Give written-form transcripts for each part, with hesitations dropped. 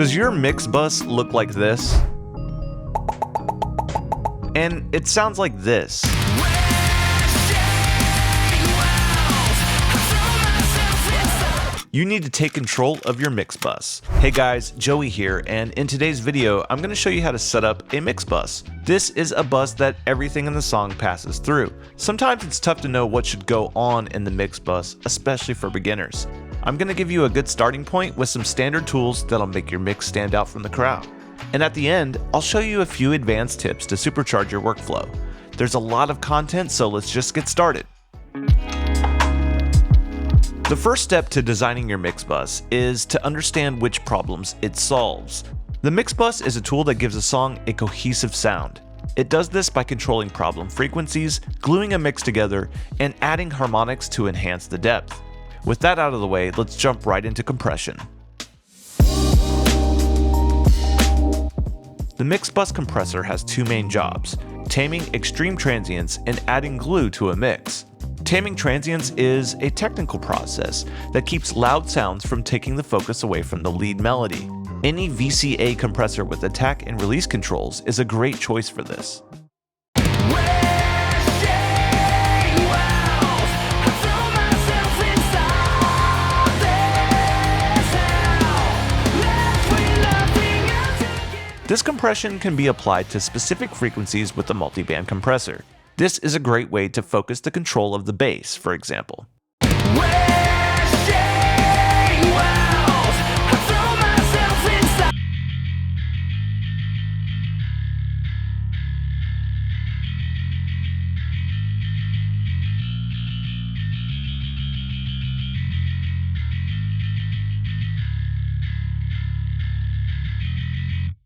Does your mix bus look like this? And it sounds like this. You need to take control of your mix bus. Hey guys, Joey here, and in today's video, I'm going to show you how to set up a mix bus. This is a bus that everything in the song passes through. Sometimes it's tough to know what should go on in the mix bus, especially for beginners. I'm going to give you a good starting point with some standard tools that'll make your mix stand out from the crowd. And at the end, I'll show you a few advanced tips to supercharge your workflow. There's a lot of content, so let's just get started. The first step to designing your mix bus is to understand which problems it solves. The mix bus is a tool that gives a song a cohesive sound. It does this by controlling problem frequencies, gluing a mix together, and adding harmonics to enhance the depth. With that out of the way, let's jump right into compression. The mix bus compressor has two main jobs: taming extreme transients and adding glue to a mix. Taming transients is a technical process that keeps loud sounds from taking the focus away from the lead melody. Any VCA compressor with attack and release controls is a great choice for this. This compression can be applied to specific frequencies with the multiband compressor. This is a great way to focus the control of the bass, for example.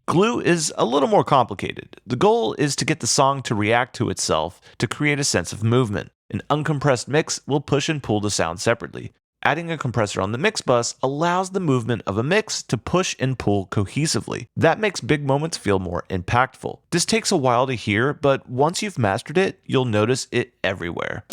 Glue is a little more complicated. The goal is to get the song to react to itself to create a sense of movement. An uncompressed mix will push and pull the sound separately. Adding a compressor on the mix bus allows the movement of a mix to push and pull cohesively. That makes big moments feel more impactful. This takes a while to hear, but once you've mastered it, you'll notice it everywhere.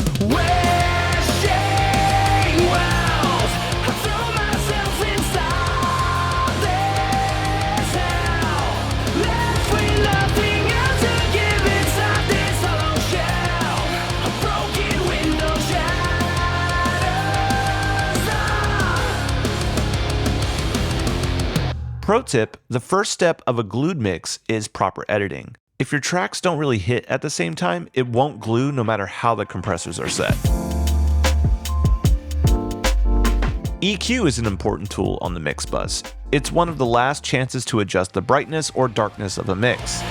Pro tip, the first step of a glued mix is proper editing. If your tracks don't really hit at the same time, it won't glue no matter how the compressors are set. EQ is an important tool on the mix bus. It's one of the last chances to adjust the brightness or darkness of a mix.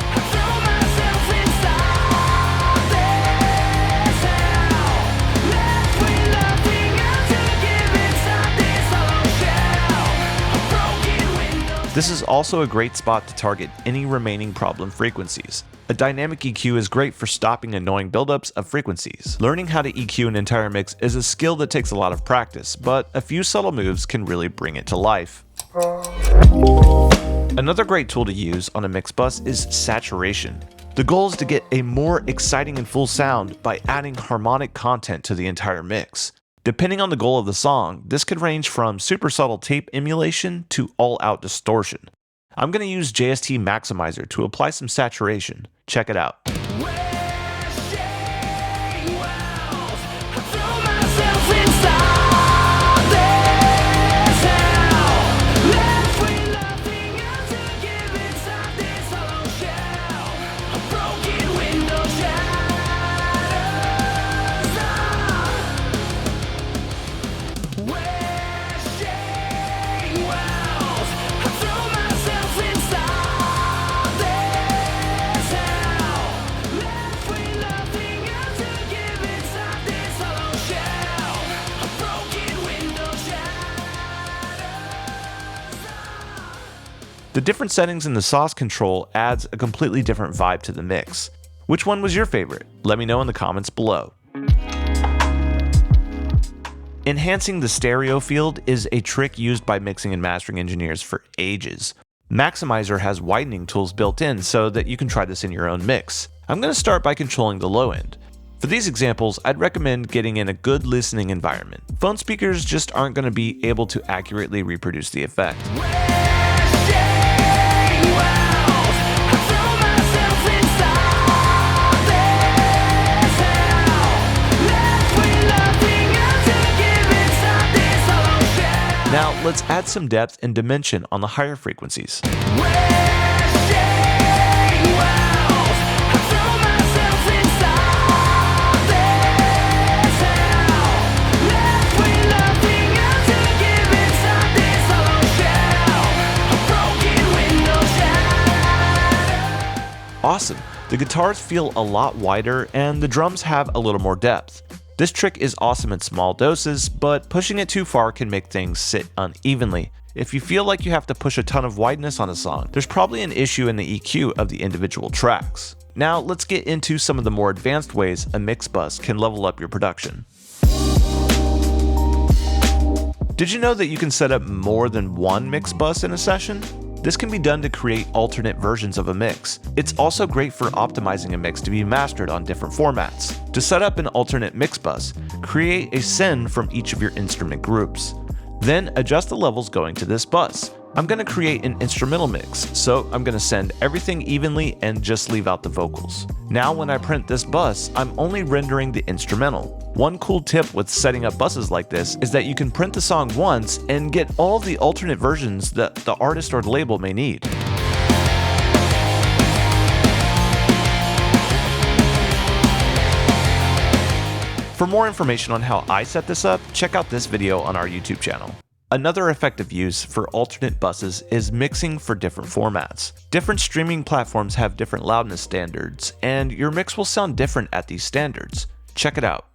This is also a great spot to target any remaining problem frequencies. A dynamic EQ is great for stopping annoying buildups of frequencies. Learning how to EQ an entire mix is a skill that takes a lot of practice, but a few subtle moves can really bring it to life. Another great tool to use on a mix bus is saturation. The goal is to get a more exciting and full sound by adding harmonic content to the entire mix. Depending on the goal of the song, this could range from super subtle tape emulation to all-out distortion. I'm going to use JST Maximizer to apply some saturation. Check it out. The different settings in the sauce control adds a completely different vibe to the mix. Which one was your favorite? Let me know in the comments below. Enhancing the stereo field is a trick used by mixing and mastering engineers for ages. Maximizer has widening tools built in so that you can try this in your own mix. I'm going to start by controlling the low end. For these examples, I'd recommend getting in a good listening environment. Phone speakers just aren't going to be able to accurately reproduce the effect. let's add some depth and dimension on the higher frequencies. Awesome! The guitars feel a lot wider and the drums have a little more depth. This trick is awesome in small doses, but pushing it too far can make things sit unevenly. If you feel like you have to push a ton of wideness on a song, there's probably an issue in the EQ of the individual tracks. Now let's get into some of the more advanced ways a mix bus can level up your production. Did you know that you can set up more than one mix bus in a session? This can be done to create alternate versions of a mix. It's also great for optimizing a mix to be mastered on different formats. To set up an alternate mix bus, create a send from each of your instrument groups. Then adjust the levels going to this bus. I'm going to create an instrumental mix, so I'm going to send everything evenly and just leave out the vocals. Now when I print this bus, I'm only rendering the instrumental. One cool tip with setting up buses like this is that you can print the song once and get all of the alternate versions that the artist or the label may need. For more information on how I set this up, check out this video on our YouTube channel. Another effective use for alternate buses is mixing for different formats. Different streaming platforms have different loudness standards, and your mix will sound different at these standards. Check it out.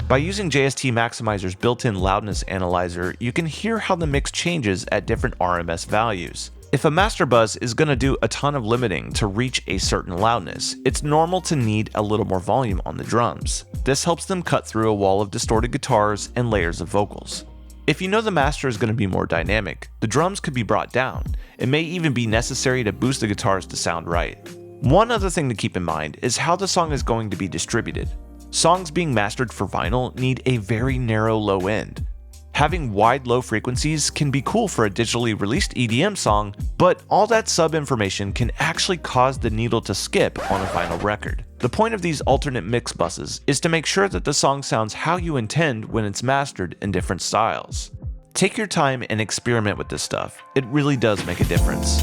By using JST Maximizer's built-in loudness analyzer, you can hear how the mix changes at different RMS values. If a master bus is going to do a ton of limiting to reach a certain loudness, it's normal to need a little more volume on the drums. This helps them cut through a wall of distorted guitars and layers of vocals. If you know the master is going to be more dynamic, the drums could be brought down. It may even be necessary to boost the guitars to sound right. One other thing to keep in mind is how the song is going to be distributed. Songs being mastered for vinyl need a very narrow low end. Having wide low frequencies can be cool for a digitally released EDM song, but all that sub information can actually cause the needle to skip on a vinyl record. The point of these alternate mix buses is to make sure that the song sounds how you intend when it's mastered in different styles. Take your time and experiment with this stuff. It really does make a difference.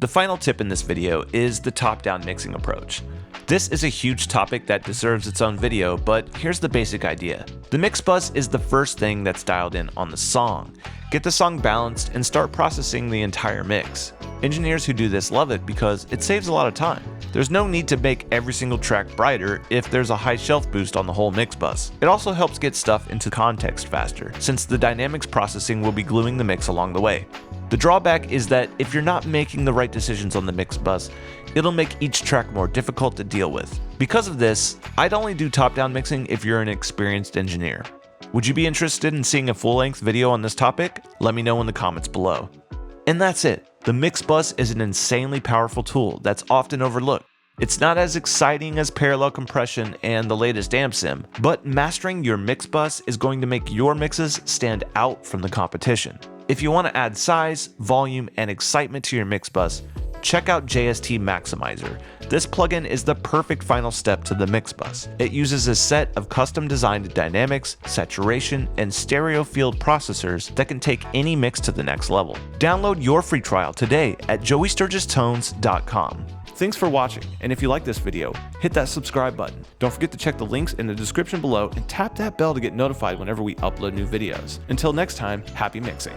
The final tip in this video is the top-down mixing approach. This is a huge topic that deserves its own video, but here's the basic idea. The mix bus is the first thing that's dialed in on the song. Get the song balanced and start processing the entire mix. Engineers who do this love it because it saves a lot of time. There's no need to make every single track brighter if there's a high shelf boost on the whole mix bus. It also helps get stuff into context faster, since the dynamics processing will be gluing the mix along the way. The drawback is that if you're not making the right decisions on the mix bus, it'll make each track more difficult to deal with. Because of this, I'd only do top-down mixing if you're an experienced engineer. Would you be interested in seeing a full-length video on this topic? Let me know in the comments below. And that's it. The mix bus is an insanely powerful tool that's often overlooked. It's not as exciting as parallel compression and the latest amp sim, but mastering your mix bus is going to make your mixes stand out from the competition. If you want to add size, volume, and excitement to your mix bus, check out JST Maximizer. This plugin is the perfect final step to the mix bus. It uses a set of custom designed dynamics, saturation, and stereo field processors that can take any mix to the next level. Download your free trial today at joeysturgistones.com. Thanks for watching, and if you like this video, hit that subscribe button. Don't forget to check the links in the description below and tap that bell to get notified whenever we upload new videos. Until next time, happy mixing.